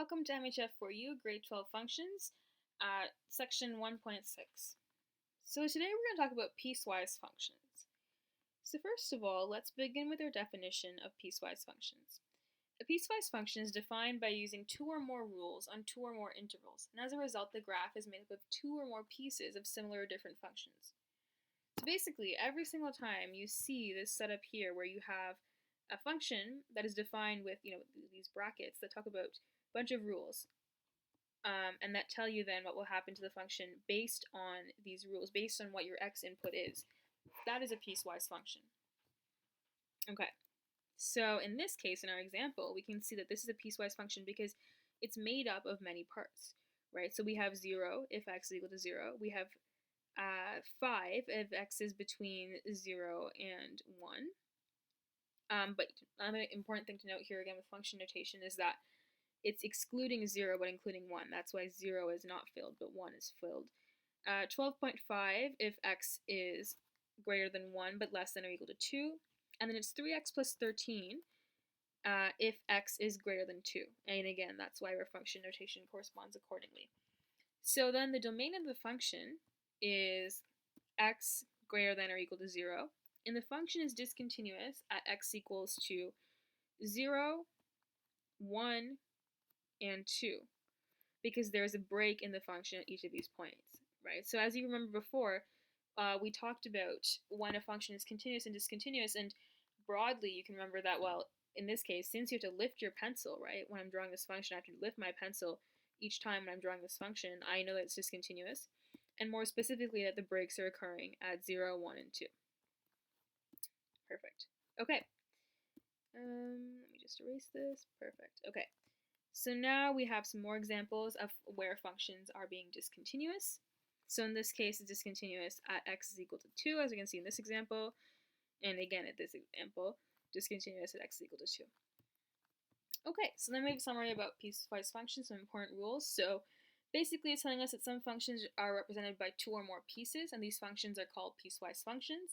Welcome to MHF4U, Grade 12 Functions, Section 1.6. So today we're going to talk about piecewise functions. So first of all, let's begin with our definition of piecewise functions. A piecewise function is defined by using two or more rules on two or more intervals, and as a result the graph is made up of two or more pieces of similar or different functions. So basically, every single time you see this setup here where you have a function that is defined with these brackets that talk about bunch of rules and that tell you then what will happen to the function based on these rules, based on what your x input is. That is a piecewise function. Okay, so in this case, in our example, we can see that this is a piecewise function because it's made up of many parts, right? So we have 0 if x is equal to 0. We have 5 if x is between 0 and 1. But another important thing to note here again with function notation is that it's excluding 0 but including 1. That's why 0 is not filled, but 1 is filled. 12.5 if x is greater than 1 but less than or equal to 2. And then it's 3x plus 13 if x is greater than 2. And again, that's why our function notation corresponds accordingly. So then the domain of the function is x greater than or equal to 0. And the function is discontinuous at x equals to 0, 1, and 2, because there's a break in the function at each of these points, right? So as you remember before, we talked about when a function is continuous and discontinuous, and broadly you can remember that, well, in this case, since you have to lift your pencil, right, when I'm drawing this function, I have to lift my pencil each time when I'm drawing this function, I know that it's discontinuous, and more specifically that the breaks are occurring at 0, 1, and 2. Perfect. Okay. Let me just erase this. Perfect. Okay. So now we have some more examples of where functions are being discontinuous. So in this case, it's discontinuous at x is equal to 2, as we can see in this example. And again, at this example, discontinuous at x is equal to 2. Okay, so then we have a summary about piecewise functions, some important rules. So basically it's telling us that some functions are represented by two or more pieces, and these functions are called piecewise functions.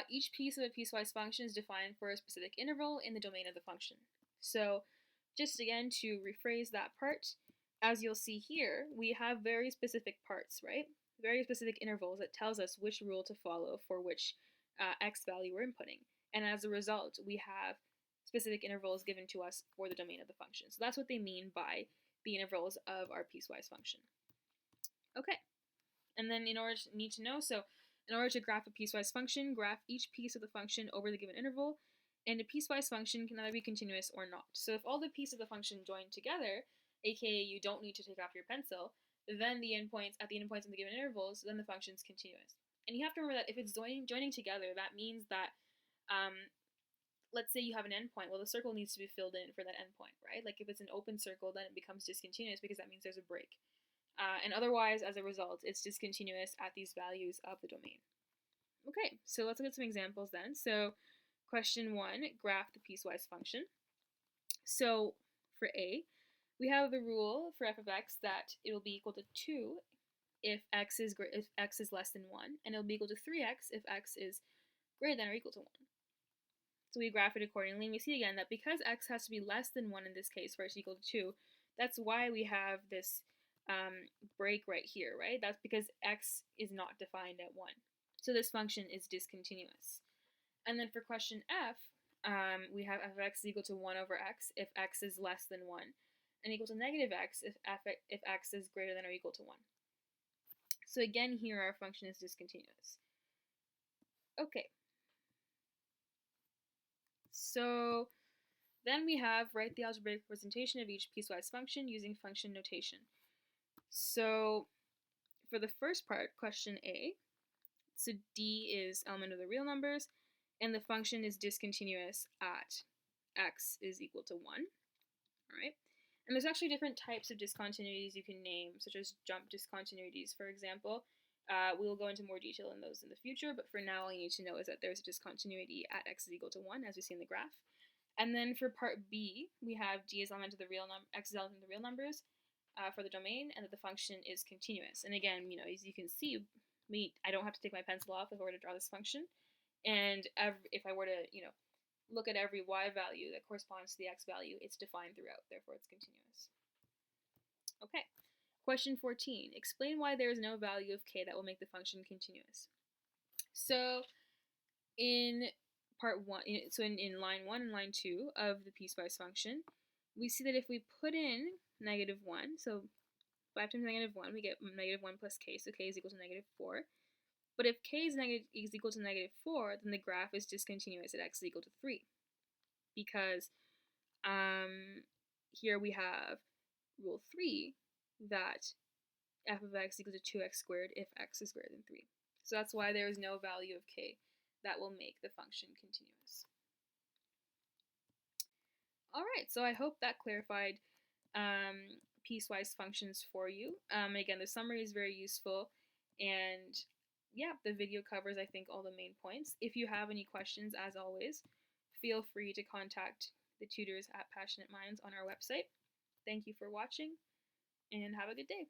Each piece of a piecewise function is defined for a specific interval in the domain of the function. So just again to rephrase that part, as you'll see here, we have very specific parts, right? Very specific intervals that tells us which rule to follow for which x value we're inputting. And as a result, we have specific intervals given to us for the domain of the function. So that's what they mean by the intervals of our piecewise function. Okay, and then in order to graph a piecewise function, graph each piece of the function over the given interval. And a piecewise function can either be continuous or not. So if all the pieces of the function join together, aka you don't need to take off your pencil, then at the endpoints in the given intervals, then the function is continuous. And you have to remember that if it's joining together, that means that, let's say you have an endpoint, well, the circle needs to be filled in for that endpoint, right? Like if it's an open circle, then it becomes discontinuous because that means there's a break. And otherwise, as a result, it's discontinuous at these values of the domain. Okay, so let's look at some examples then. So question 1, graph the piecewise function. So for A, we have the rule for f of x that it will be equal to 2 if x is less than 1, and it will be equal to 3x if x is greater than or equal to 1. So we graph it accordingly, and we see again that because x has to be less than 1 in this case for it to equal to 2, that's why we have this break right here, right? That's because x is not defined at 1. So this function is discontinuous. And then for question F, we have f of x is equal to 1 over x if x is less than 1, and equal to negative x if x is greater than or equal to 1. So again, here our function is discontinuous. Okay. So then we have write the algebraic representation of each piecewise function using function notation. So for the first part, question A, so D is element of the real numbers, and the function is discontinuous at x is equal to 1, all right? And there's actually different types of discontinuities you can name, such as jump discontinuities, for example. We will go into more detail in those in the future, but for now all you need to know is that there's a discontinuity at x is equal to 1, as we see in the graph. And then for part B, we have D is element of the real number, x is element of the real numbers for the domain, and that the function is continuous. And again, as you can see, I don't have to take my pencil off if I were to draw this function. And if I were to, look at every y value that corresponds to the x value, it's defined throughout, therefore it's continuous. Okay. Question 14. Explain why there is no value of k that will make the function continuous. So in part 1, so in line 1 and line 2 of the piecewise function, we see that if we put in -1, so 5 times -1, we get -1 plus k, so k is equal to -4. But if k is equal to -4, then the graph is discontinuous at x is equal to 3. Because here we have rule 3 that f of x equals to 2x squared if x is greater than 3. So that's why there is no value of k that will make the function continuous. All right, so I hope that clarified piecewise functions for you. Again, the summary is very useful, and yeah, the video covers, I think, all the main points. If you have any questions, as always, feel free to contact the tutors at Passionate Minds on our website. Thank you for watching, and have a good day.